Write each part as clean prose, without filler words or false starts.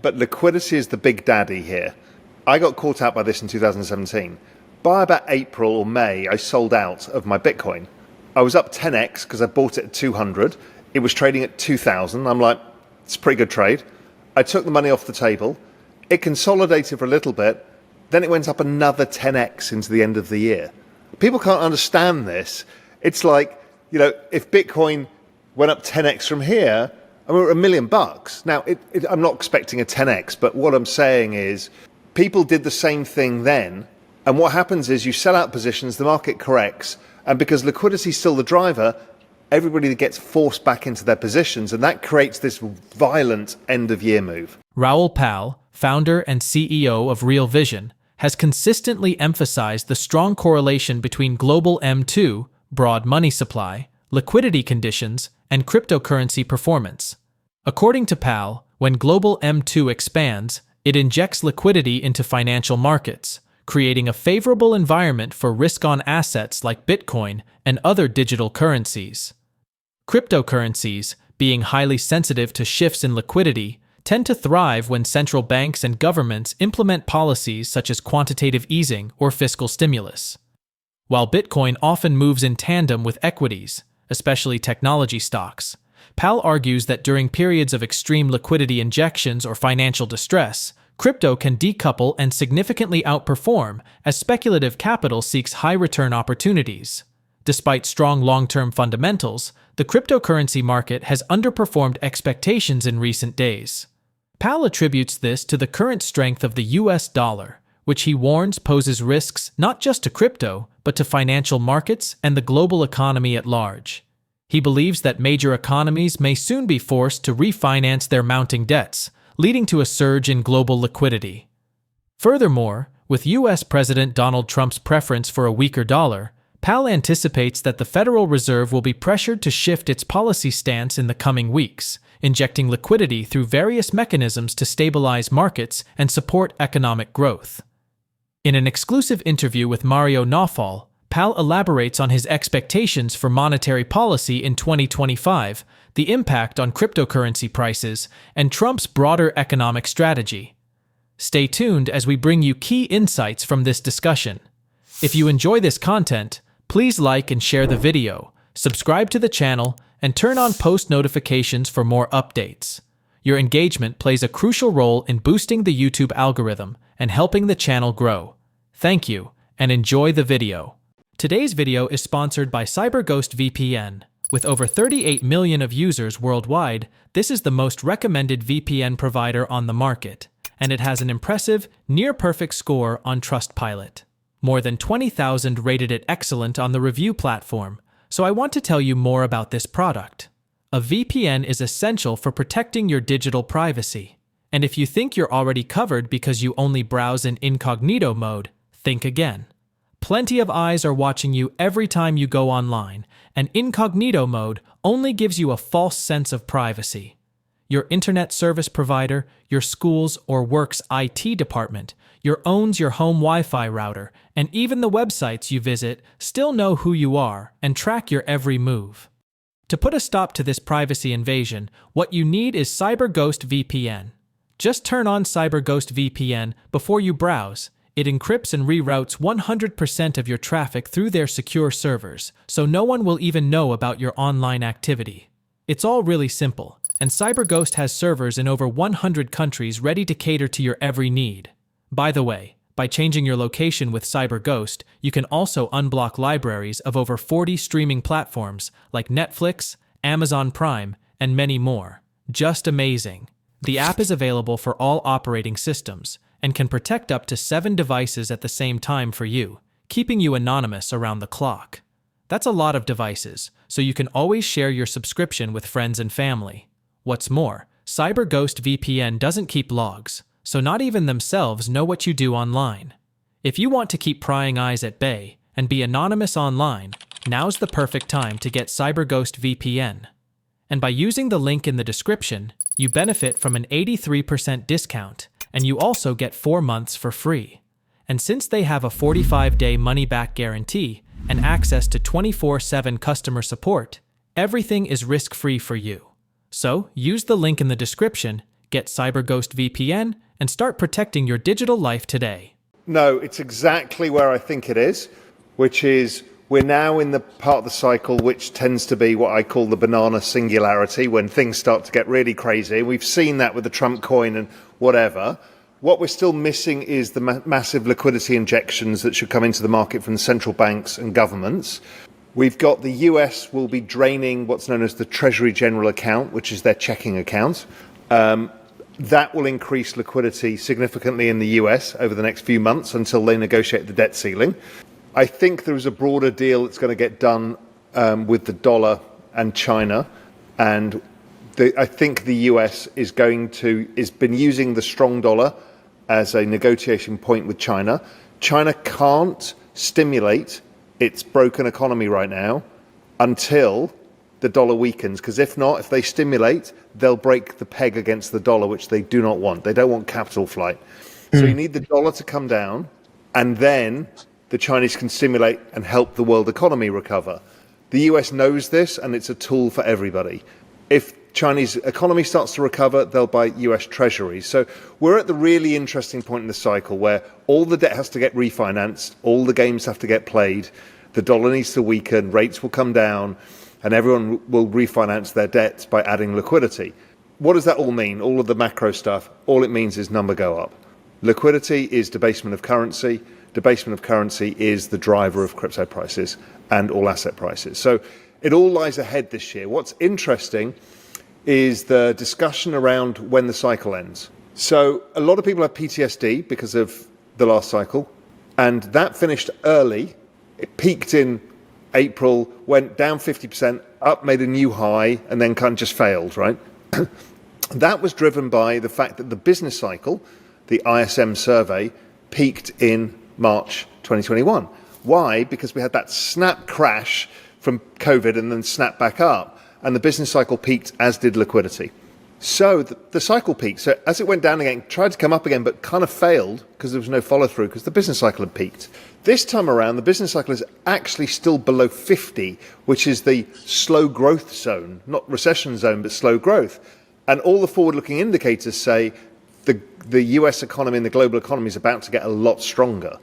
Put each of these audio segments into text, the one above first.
but liquidity is the big daddy here. I got caught out by this in 2017. By about April or May, I sold out of my Bitcoin. I was up 10x because I bought it at 200. It was trading at 2,000. I'm like, it's a pretty good trade. I took the money off the table. It consolidated for a little bit. Then it went up another 10x into the end of the year. People can't understand this. It's like, if Bitcoin went up 10x from here, and we're at $1 million. Now, I'm not expecting a 10x, but what I'm saying is people did the same thing then. And what happens is you sell out positions, the market corrects, and because liquidity is still the driver, everybody gets forced back into their positions, and that creates this violent end-of-year move. Raoul Pal, founder and CEO of Real Vision, has consistently emphasized the strong correlation between global M2, broad money supply, liquidity conditions, and cryptocurrency performance. According to Pal, when global M2 expands, it injects liquidity into financial markets, creating a favorable environment for risk-on assets like Bitcoin and other digital currencies. Cryptocurrencies, being highly sensitive to shifts in liquidity, tend to thrive when central banks and governments implement policies such as quantitative easing or fiscal stimulus. While Bitcoin often moves in tandem with equities, especially technology stocks, Pal argues that during periods of extreme liquidity injections or financial distress, crypto can decouple and significantly outperform as speculative capital seeks high-return opportunities. Despite strong long-term fundamentals, the cryptocurrency market has underperformed expectations in recent days. Pal attributes this to the current strength of the US dollar, which he warns poses risks not just to crypto, but to financial markets and the global economy at large. He believes that major economies may soon be forced to refinance their mounting debts, leading to a surge in global liquidity. Furthermore, with U.S. President Donald Trump's preference for a weaker dollar, Pal anticipates that the Federal Reserve will be pressured to shift its policy stance in the coming weeks, injecting liquidity through various mechanisms to stabilize markets and support economic growth. In an exclusive interview with Mario Nawfal, Pal elaborates on his expectations for monetary policy in 2025, the impact on cryptocurrency prices, and Trump's broader economic strategy. Stay tuned as we bring you key insights from this discussion. If you enjoy this content, please like and share the video, subscribe to the channel, and turn on post notifications for more updates. Your engagement plays a crucial role in boosting the YouTube algorithm and helping the channel grow. Thank you, and enjoy the video. Today's video is sponsored by CyberGhost VPN. With over 38 million of users worldwide, this is the most recommended VPN provider on the market, and it has an impressive, near-perfect score on Trustpilot. More than 20,000 rated it excellent on the review platform, so I want to tell you more about this product. A VPN is essential for protecting your digital privacy, and if you think you're already covered because you only browse in incognito mode, think again. Plenty of eyes are watching you every time you go online, and incognito mode only gives you a false sense of privacy. Your internet service provider, your school's or work's IT department, owns your home Wi-Fi router, and even the websites you visit still know who you are and track your every move. To put a stop to this privacy invasion, what you need is CyberGhost VPN. Just turn on CyberGhost VPN before you browse. It encrypts and reroutes 100% of your traffic through their secure servers, so no one will even know about your online activity. It's all really simple, and CyberGhost has servers in over 100 countries ready to cater to your every need. By the way, by changing your location with CyberGhost, you can also unblock libraries of over 40 streaming platforms like Netflix, Amazon Prime, and many more. Just amazing. The app is available for all operating systems, and can protect up to 7 devices at the same time for you, keeping you anonymous around the clock. That's a lot of devices, so you can always share your subscription with friends and family. What's more, CyberGhost VPN doesn't keep logs, so not even themselves know what you do online. If you want to keep prying eyes at bay and be anonymous online, now's the perfect time to get CyberGhost VPN. And by using the link in the description, you benefit from an 83% discount, and you also get 4 months for free. And since they have a 45-day money-back guarantee and access to 24/7 customer support, everything is risk-free for you. So, use the link in the description, Get CyberGhost VPN and start protecting your digital life today. No, it's exactly where I think it is, which is we're now in the part of the cycle which tends to be what I call the banana singularity, when things start to get really crazy. We've seen that with the Trump coin and whatever. What we're still missing is the massive liquidity injections that should come into the market from the central banks and governments. We've got the US will be draining what's known as the Treasury General Account, which is their checking account. That will increase liquidity significantly in the US over the next few months until they negotiate the debt ceiling. I think there is a broader deal that's going to get done with the dollar and China, and I think the US is been using the strong dollar as a negotiation point with China. China can't stimulate its broken economy right now until the dollar weakens, because if not, if they stimulate, they'll break the peg against the dollar, which they do not want. They don't want capital flight. So you need the dollar to come down, and then the Chinese can stimulate and help the world economy recover. The US knows this, and it's a tool for everybody. If Chinese economy starts to recover, they'll buy US treasuries. So we're at the really interesting point in the cycle where all the debt has to get refinanced, all the games have to get played, the dollar needs to weaken, rates will come down, and everyone will refinance their debts by adding liquidity. What does that all mean? All of the macro stuff, all it means is number go up. Liquidity is debasement of currency. Debasement of currency is the driver of crypto prices and all asset prices. So it all lies ahead this year. What's interesting is the discussion around when the cycle ends. So a lot of people have PTSD because of the last cycle, and that finished early. It peaked in April, went down 50%, up, made a new high, and then kind of just failed, right? That was driven by the fact that the business cycle, the ISM survey, peaked in March 2021. Why? Because we had that snap crash from COVID and then snap back up, and the business cycle peaked, as did liquidity. So the cycle peaked. So as it went down again, tried to come up again, but kind of failed because there was no follow through because the business cycle had peaked. This time around, the business cycle is actually still below 50, which is the slow growth zone, not recession zone, but slow growth. And all the forward-looking indicators say the US economy and the global economy is about to get a lot stronger.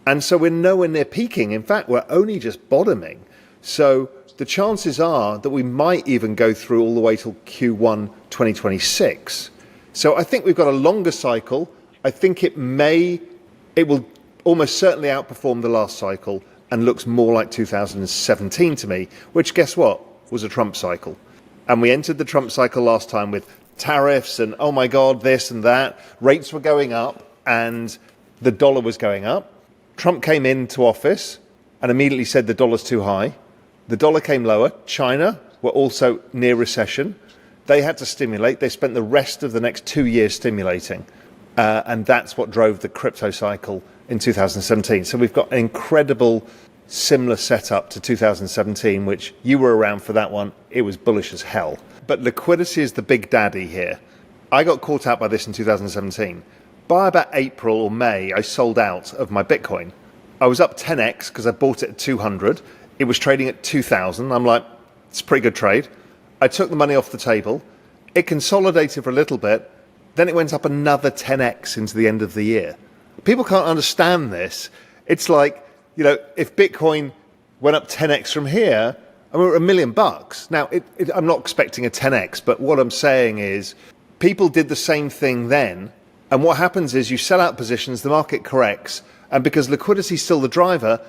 And so we're nowhere near peaking. In fact, we're only just bottoming. So the chances are that we might even go through all the way till Q1 2026. So I think we've got a longer cycle. I think it will almost certainly outperform the last cycle and looks more like 2017 to me, which, guess what, was a Trump cycle. And we entered the Trump cycle last time with tariffs and, oh my God, this and that. Rates were going up and the dollar was going up. Trump came into office and immediately said the dollar's too high. The dollar came lower. China were also near recession. They had to stimulate. They spent the rest of the next 2 years stimulating. And that's what drove the crypto cycle in 2017. So we've got an incredible similar setup to 2017, which you were around for that one. It was bullish as hell. But liquidity is the big daddy here. I got caught out by this in 2017. By about April or May, I sold out of my Bitcoin. I was up 10x because I bought it at 200. It was trading at 2,000. I'm like, it's a pretty good trade. I took the money off the table. It consolidated for a little bit. Then it went up another 10x into the end of the year. People can't understand this. It's like, if Bitcoin went up 10x from here, and we're at $1 million. Now, I'm not expecting a 10x, but what I'm saying is people did the same thing then. And what happens is you sell out positions, the market corrects, and because liquidity is still the driver,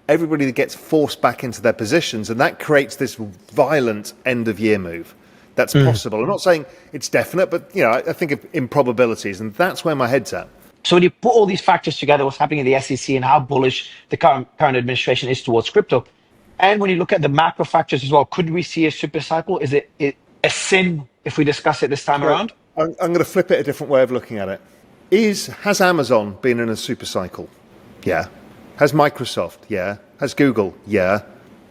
everybody gets forced back into their positions, and that creates this violent end-of-year move. That's possible. I'm not saying it's definite, but I think of improbabilities, and that's where my head's at. So when you put all these factors together, what's happening in the SEC and how bullish the current administration is towards crypto, and when you look at the macro factors as well, could we see a super cycle? Is it a sin if we discuss it this time around? I'm going to flip it a different way of looking at it. Has Amazon been in a super cycle? Yeah. Has Microsoft? Yeah. Has Google? Yeah.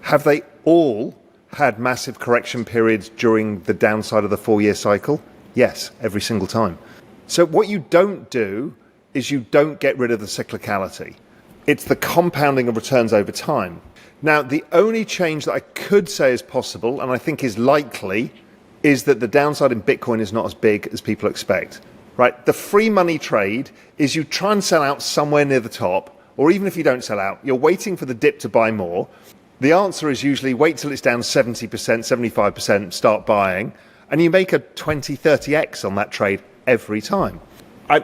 Have they all had massive correction periods during the downside of the 4-year cycle? Yes, every single time. So what you don't do is you don't get rid of the cyclicality. It's the compounding of returns over time. Now, the only change that I could say is possible, and I think is likely, is that the downside in Bitcoin is not as big as people expect, right? The free money trade is you try and sell out somewhere near the top, or even if you don't sell out, you're waiting for the dip to buy more. The answer is usually wait till it's down 70%, 75%, start buying, and you make a 20, 30x on that trade every time.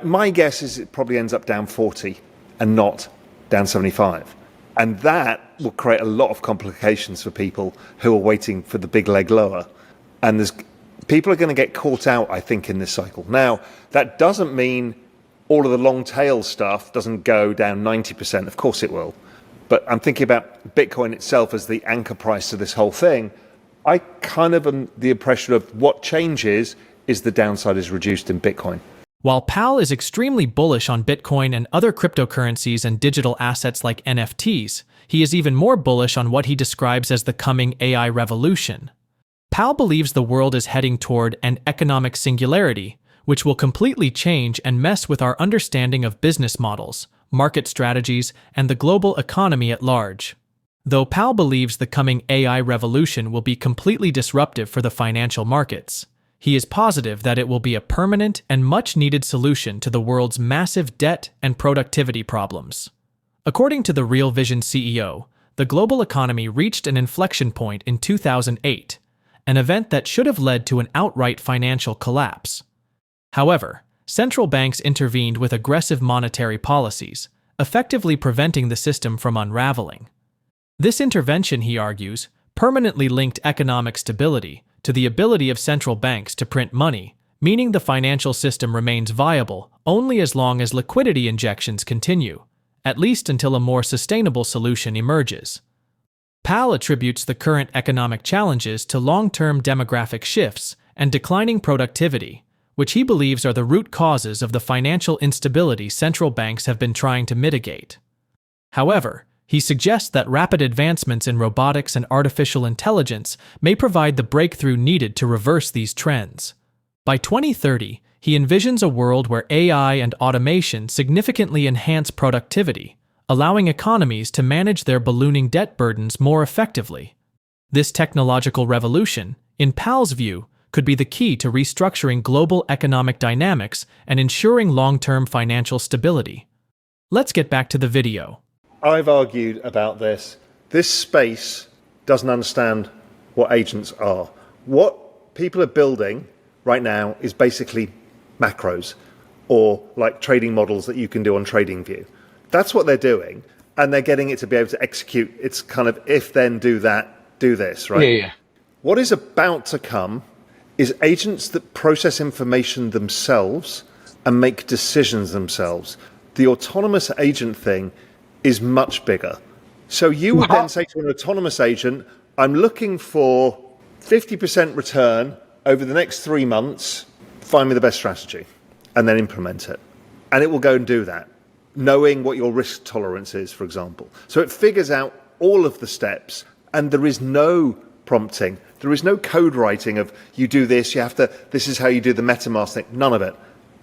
My guess is it probably ends up down 40 and not down 75. And that will create a lot of complications for people who are waiting for the big leg lower. And people are going to get caught out, I think, in this cycle. Now, that doesn't mean all of the long tail stuff doesn't go down 90%. Of course it will. But I'm thinking about Bitcoin itself as the anchor price to this whole thing. I kind of am the impression of what changes is the downside is reduced in Bitcoin. While Pal is extremely bullish on Bitcoin and other cryptocurrencies and digital assets like NFTs, he is even more bullish on what he describes as the coming AI revolution. Pal believes the world is heading toward an economic singularity, which will completely change and mess with our understanding of business models, market strategies, and the global economy at large. Though Pal believes the coming AI revolution will be completely disruptive for the financial markets, he is positive that it will be a permanent and much-needed solution to the world's massive debt and productivity problems. According to the Real Vision CEO, the global economy reached an inflection point in 2008, an event that should have led to an outright financial collapse. However, central banks intervened with aggressive monetary policies, effectively preventing the system from unraveling. This intervention, he argues, permanently linked economic stability to the ability of central banks to print money, meaning the financial system remains viable only as long as liquidity injections continue, at least until a more sustainable solution emerges. Pal attributes the current economic challenges to long-term demographic shifts and declining productivity, which he believes are the root causes of the financial instability central banks have been trying to mitigate. However, he suggests that rapid advancements in robotics and artificial intelligence may provide the breakthrough needed to reverse these trends. By 2030, he envisions a world where AI and automation significantly enhance productivity, allowing economies to manage their ballooning debt burdens more effectively. This technological revolution, in Pal's view, could be the key to restructuring global economic dynamics and ensuring long-term financial stability. Let's get back to the video. I've argued about this. This space doesn't understand what agents are. What people are building right now is basically macros or like trading models that you can do on TradingView. That's what they're doing, and they're getting it to be able to execute. It's kind of if then do that, do this, right? Yeah. What is about to come is agents that process information themselves and make decisions themselves. The autonomous agent thing is much bigger. So you would then say to an autonomous agent, I'm looking for 50% return over the next 3 months, find me the best strategy, and then implement it. And it will go and do that, knowing what your risk tolerance is, for example. So it figures out all of the steps, and there is no prompting. There is no code writing of you do this, this is how you do the MetaMask thing. None of it.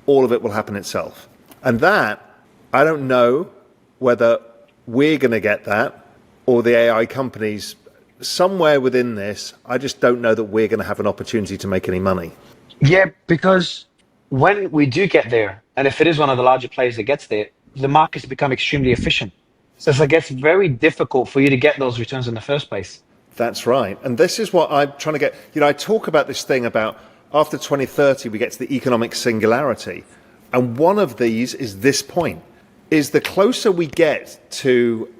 All of it will happen itself. And that, I don't know whether we're going to get that or the AI companies. Somewhere within this, I just don't know that we're going to have an opportunity to make any money. Yeah, because when we do get there, and if it is one of the larger players that gets there, the markets become extremely efficient. So it gets very difficult for you to get those returns in the first place. That's right. And this is what I'm trying to get. I talk about this thing about after 2030, we get to the economic singularity. And one of these is this point, is the closer we get to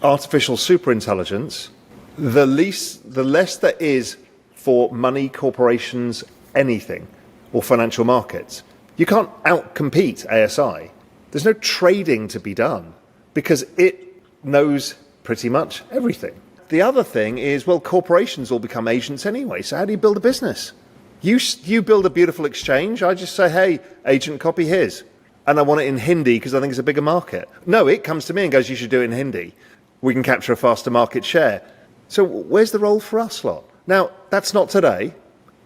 artificial superintelligence, the less there is for money, corporations, anything, or financial markets. You can't outcompete ASI. There's no trading to be done because it knows pretty much everything. The other thing is, well, corporations all become agents anyway, so how do you build a business? You build a beautiful exchange, I just say, hey, agent, copy his. And I want it in Hindi because I think it's a bigger market. No, it comes to me and goes, you should do it in Hindi. We can capture a faster market share. So where's the role for us lot? Now, that's not today.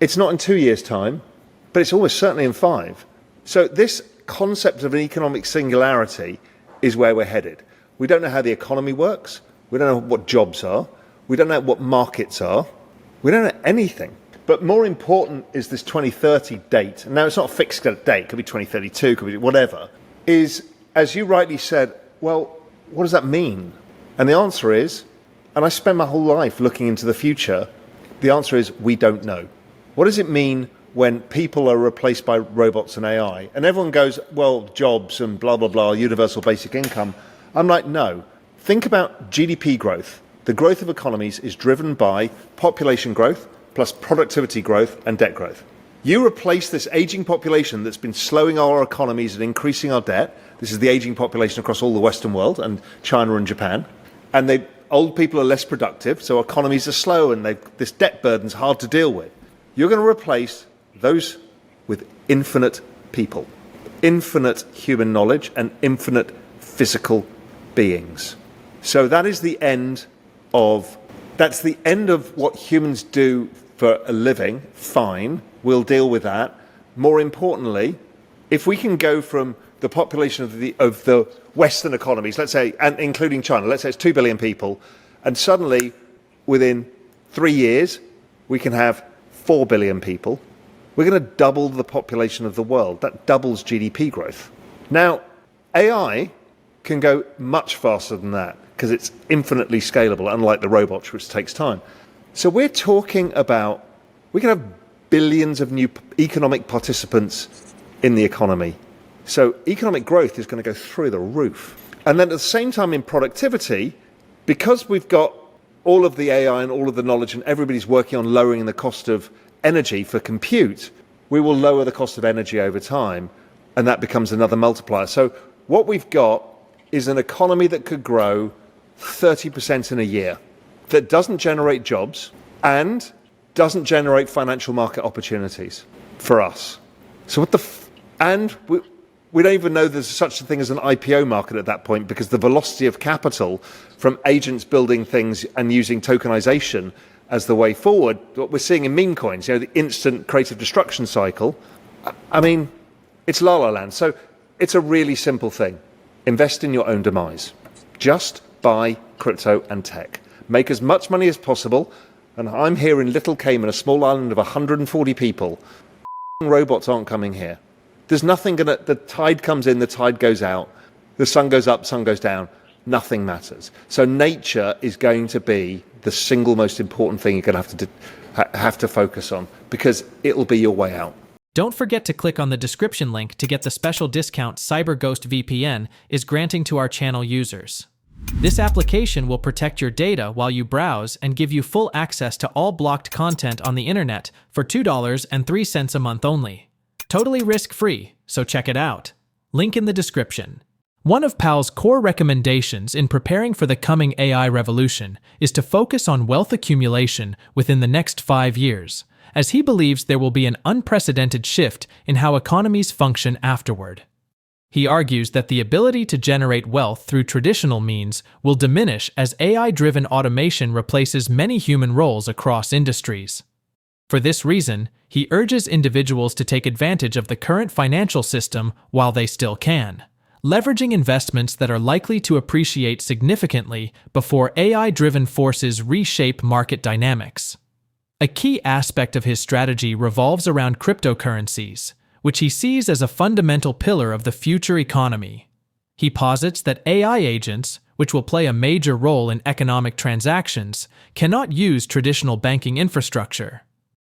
It's not in 2 years' time, but it's almost certainly in 5. So this concept of an economic singularity is where we're headed. We don't know how the economy works. We don't know what jobs are. We don't know what markets are. We don't know anything. But more important is this 2030 date. Now, it's not a fixed date. It could be 2032, could be whatever. Is, as you rightly said, well, what does that mean? And the answer is, and I spend my whole life looking into the future, the answer is we don't know. What does it mean when people are replaced by robots and AI? And everyone goes, well, jobs and blah, blah, blah, universal basic income. I'm like, no. Think about GDP growth. The growth of economies is driven by population growth plus productivity growth and debt growth. You replace this aging population that's been slowing our economies and increasing our debt. This is the aging population across all the Western world and China and Japan. And old people are less productive, so economies are slow and this debt burden's hard to deal with. You're going to replace those with infinite people, infinite human knowledge and infinite physical beings. So that's the end of what humans do for a living. Fine, we'll deal with that. More importantly, if we can go from the population of the Western economies, let's say, and including China, let's say it's 2 billion people, and suddenly within 3 years we can have 4 billion people, we're going to double the population of the world. That doubles GDP growth. Now, AI can go much faster than that because it's infinitely scalable, unlike the robots, which takes time. So we're talking about, we can have billions of new economic participants in the economy. So economic growth is going to go through the roof. And then at the same time in productivity, because we've got all of the AI and all of the knowledge and everybody's working on lowering the cost of energy for compute, we will lower the cost of energy over time, and that becomes another multiplier. So what we've got is an economy that could grow 30% in a year, that doesn't generate jobs and doesn't generate financial market opportunities for us. So and we don't even know there's such a thing as an IPO market at that point, because the velocity of capital from agents building things and using tokenization as the way forward, what we're seeing in meme coins, the instant creative destruction cycle, I mean, it's la la land. So it's a really simple thing. Invest in your own demise. Just buy crypto and tech. Make as much money as possible. And I'm here in Little Cayman, a small island of 140 people. Robots aren't coming here. There's nothing the tide comes in, the tide goes out. The sun goes up, sun goes down. Nothing matters. So nature is going to be the single most important thing you're going to have to focus on, because it'll be your way out. Don't forget to click on the description link to get the special discount CyberGhost VPN is granting to our channel users. This application will protect your data while you browse and give you full access to all blocked content on the internet for $2.03 a month only. Totally risk-free, so check it out. Link in the description. One of PAL's core recommendations in preparing for the coming AI revolution is to focus on wealth accumulation within the next 5 years, as he believes there will be an unprecedented shift in how economies function afterward. He argues that the ability to generate wealth through traditional means will diminish as AI-driven automation replaces many human roles across industries. For this reason, he urges individuals to take advantage of the current financial system while they still can, leveraging investments that are likely to appreciate significantly before AI-driven forces reshape market dynamics. A key aspect of his strategy revolves around cryptocurrencies, which he sees as a fundamental pillar of the future economy. He posits that AI agents, which will play a major role in economic transactions, cannot use traditional banking infrastructure.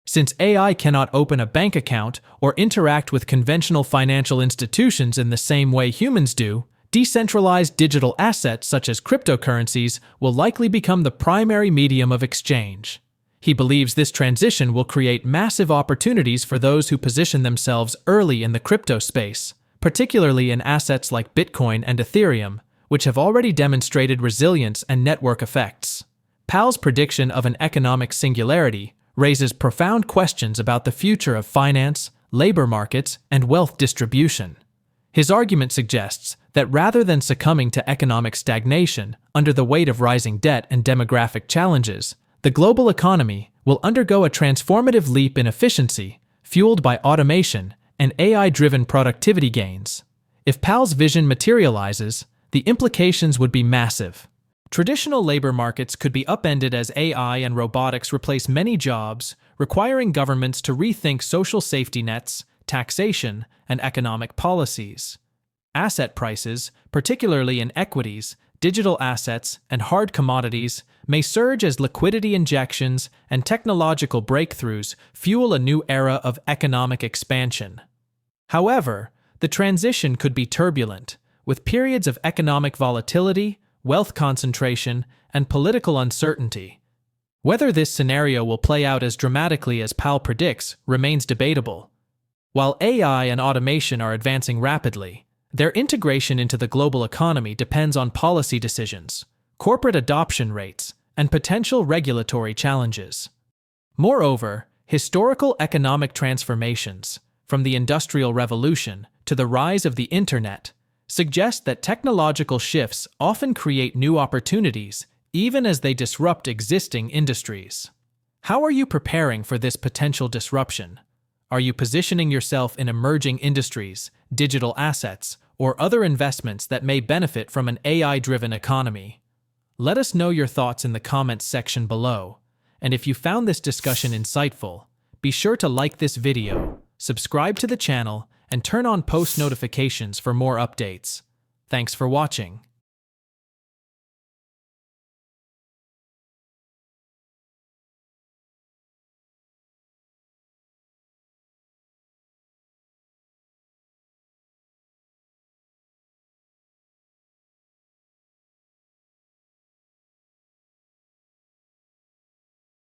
Since AI cannot open a bank account or interact with conventional financial institutions in the same way humans do, decentralized digital assets such as cryptocurrencies will likely become the primary medium of exchange. He believes this transition will create massive opportunities for those who position themselves early in the crypto space, particularly in assets like Bitcoin and Ethereum, which have already demonstrated resilience and network effects. PAL's prediction of an economic singularity raises profound questions about the future of finance, labor markets, and wealth distribution. His argument suggests that rather than succumbing to economic stagnation under the weight of rising debt and demographic challenges, the global economy will undergo a transformative leap in efficiency, fueled by automation and AI-driven productivity gains. If PAL's vision materializes, the implications would be massive. Traditional labor markets could be upended as AI and robotics replace many jobs, requiring governments to rethink social safety nets, taxation, and economic policies. Asset prices, particularly in equities, digital assets, and hard commodities, may surge as liquidity injections and technological breakthroughs fuel a new era of economic expansion. However, the transition could be turbulent, with periods of economic volatility, wealth concentration, and political uncertainty. Whether this scenario will play out as dramatically as Powell predicts remains debatable. While AI and automation are advancing rapidly, their integration into the global economy depends on policy decisions, corporate adoption rates, and potential regulatory challenges. Moreover, historical economic transformations, from the Industrial Revolution to the rise of the Internet, suggest that technological shifts often create new opportunities even as they disrupt existing industries. How are you preparing for this potential disruption? Are you positioning yourself in emerging industries, digital assets, or other investments that may benefit from an AI-driven economy? Let us know your thoughts in the comments section below. And if you found this discussion insightful, be sure to like this video, subscribe to the channel, and turn on post notifications for more updates. Thanks for watching.